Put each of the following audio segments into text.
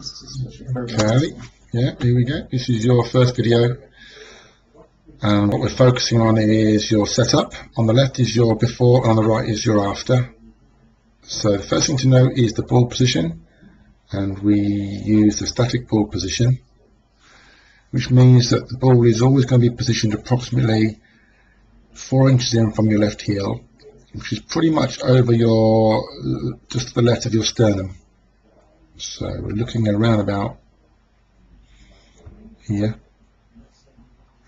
Okay, yeah, here we go. This is your first video. And what we're focusing on is your setup. On the left is your before, and on the right is your after. So the first thing to know is the ball position, and we use the static ball position, which means that the ball is always going to be positioned approximately 4 inches in from your left heel, which is pretty much over your, just to the left of your sternum. So we're looking at around about here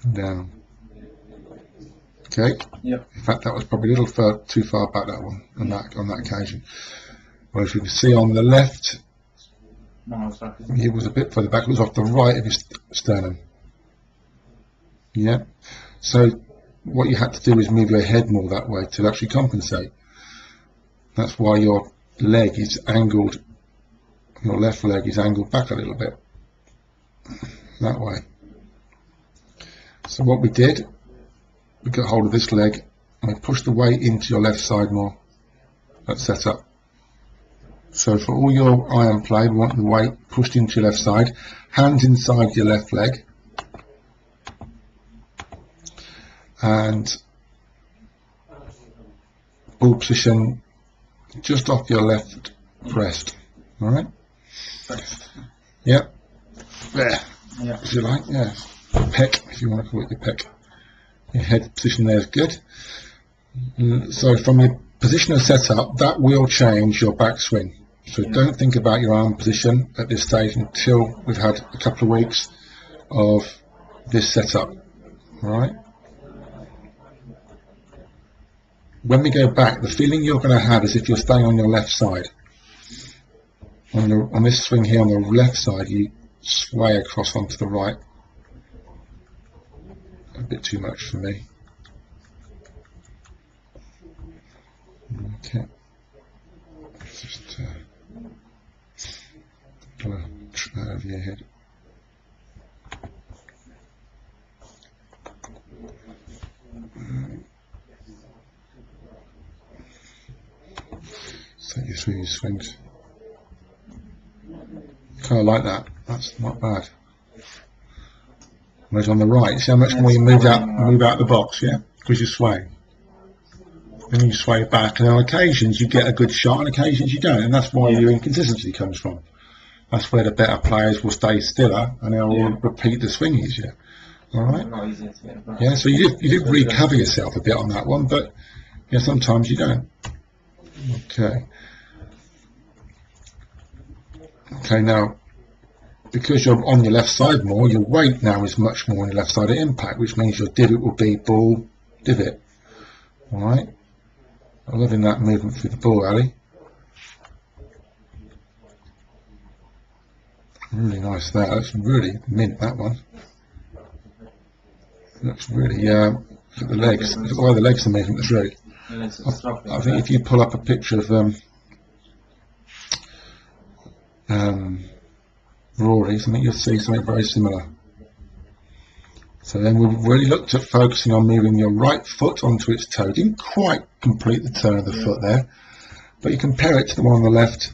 and down. Okay. Yep. In fact, that was probably a little too far back, that one, on that occasion. Whereas you can see on the left, it was a bit further back. It was off the right of your sternum. Yeah. So what you had to do is move your head more that way to actually compensate. That's why your leg is angled. Your left leg is angled back a little bit. That way. So what we did, we got hold of this leg and we pushed the weight into your left side more. That's set up. So for all your iron play, we want the weight pushed into your left side, hands inside your left leg, and ball position just off your left breast. All right. Yep. There. Yeah. If you like, yeah. Pec, if you want to call it your pec. Your head position there is good. So from the position of setup, that will change your backswing. So don't think about your arm position at this stage until we've had a couple of weeks of this setup. Alright? When we go back, the feeling you're going to have is if you're staying on your left side. On this swing here on the left side, you sway across onto the right. A bit too much for me. Okay. Just try over your head. Take you through your swings. Kind of like that. That's not bad. Whereas on the right, see how much more you move out the box, yeah? Because you're swaying. Then you sway back, and on occasions you get a good shot, and occasions you don't, and that's why your inconsistency comes from. That's where the better players will stay stiller, and they'll repeat the swing easier. All right? Yeah, so you did recover yourself a bit on that one, but yeah, sometimes you don't. Okay. Okay, now, because you're on your left side more, your weight now is much more on your left side of impact, which means your divot will be ball, divot. Alright? I'm loving that movement through the ball, Ali. Really nice there. That's really mint, that one. Looks really, look at the legs. Look at the way the legs are moving, that's really. I think if you pull up a picture of Rory, I think you'll see something very similar. So then we've really looked at focusing on moving your right foot onto its toe. Didn't quite complete the turn of the foot there, but you compare it to the one on the left,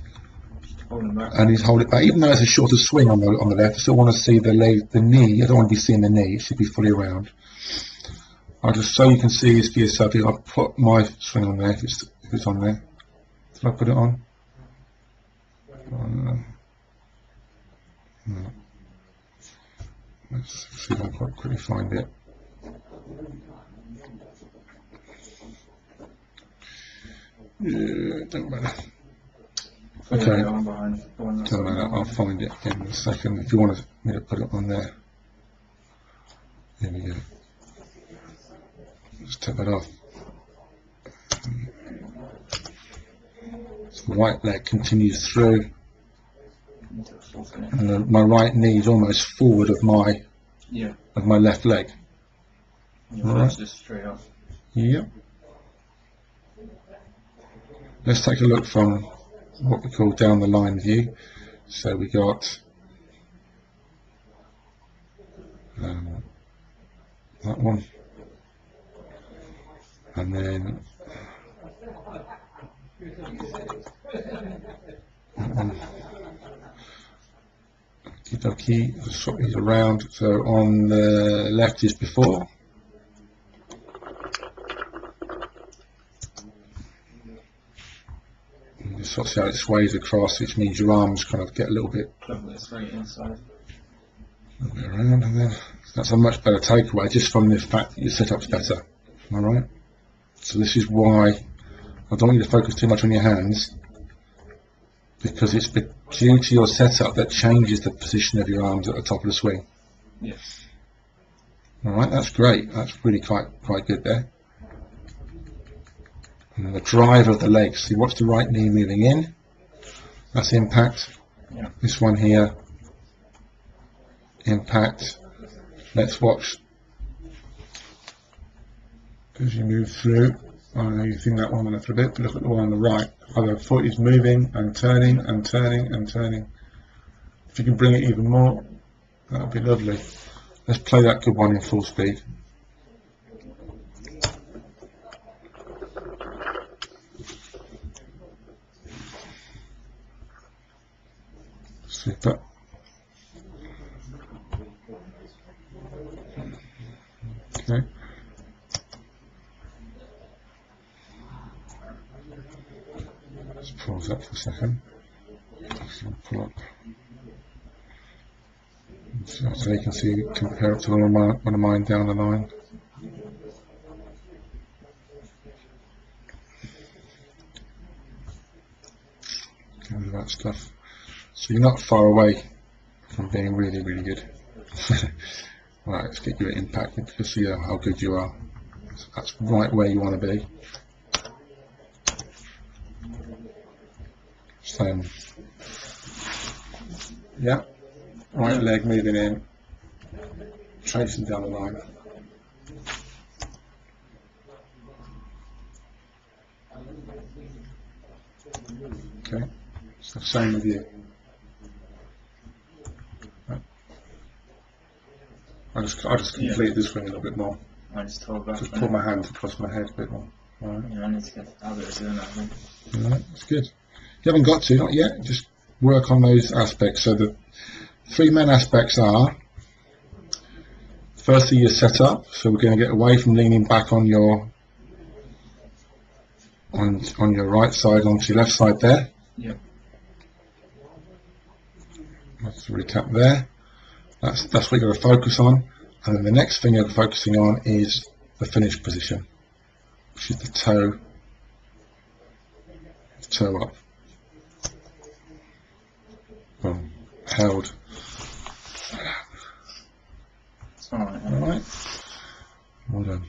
and he's hold it back. Even though it's a shorter swing on the left, I still want to see the knee. I don't want to be seeing the knee. It should be fully around. I'll just so you can see this for yourself. I'll put my swing on there if it's on there. Did I put it on? No. Let's see if I can quite quickly find it. Yeah, don't matter. Okay, don't matter. I'll find it in a second. If you want me to put it on there, here we go. Just take that off. So the right leg continues through. And my right knee is almost forward of my left leg. Right. Just straight up. Yep. Let's take a look from what we call down the line view. So we got that one, and then that one. Okie, swap these around. So on the left is before. You sort of see how it sways across, which means your arms kind of get a little bit inside. A little bit around, and then that's a much better takeaway just from the fact that your setup's better. Alright? So this is why I don't want you to focus too much on your hands, because it's due to your setup that changes the position of your arms at the top of the swing. Yes. Alright, that's great. That's really quite good there. And then the drive of the legs. So you watch the right knee moving in. That's impact. Yeah. This one here, impact. Let's watch as you move through. I know you think that one went up a bit, but look at the one on the right. The foot is moving and turning and turning and turning. If you can bring it even more, that would be lovely. Let's play that good one in full speed. Super. Okay. Let's pause that for a second. Pull up. So you can see, compare it to one of mine down the line. Get rid of that stuff. So you're not far away from being really, really good. Right, let's get you an impact to see how good you are. So that's right where you want to be. Same. Yeah. Right leg moving in, tracing down the line. Okay, so same with you. Right. I just complete this swing a little bit more. I just pull back. Just pull my hand across my head a bit more. Alright. Yeah, I need to get the habit of doing that, I think. Alright, that's good. You haven't got to, not yet. Just work on those aspects. So the three main aspects are, firstly, your setup. So we're going to get away from leaning back on your on your right side onto your left side there. Yep. Let's recap there. That's what you're going to focus on. And then the next thing you're focusing on is the finish position, which is the toe up. Boom. Held. It's alright. Alright. Well done.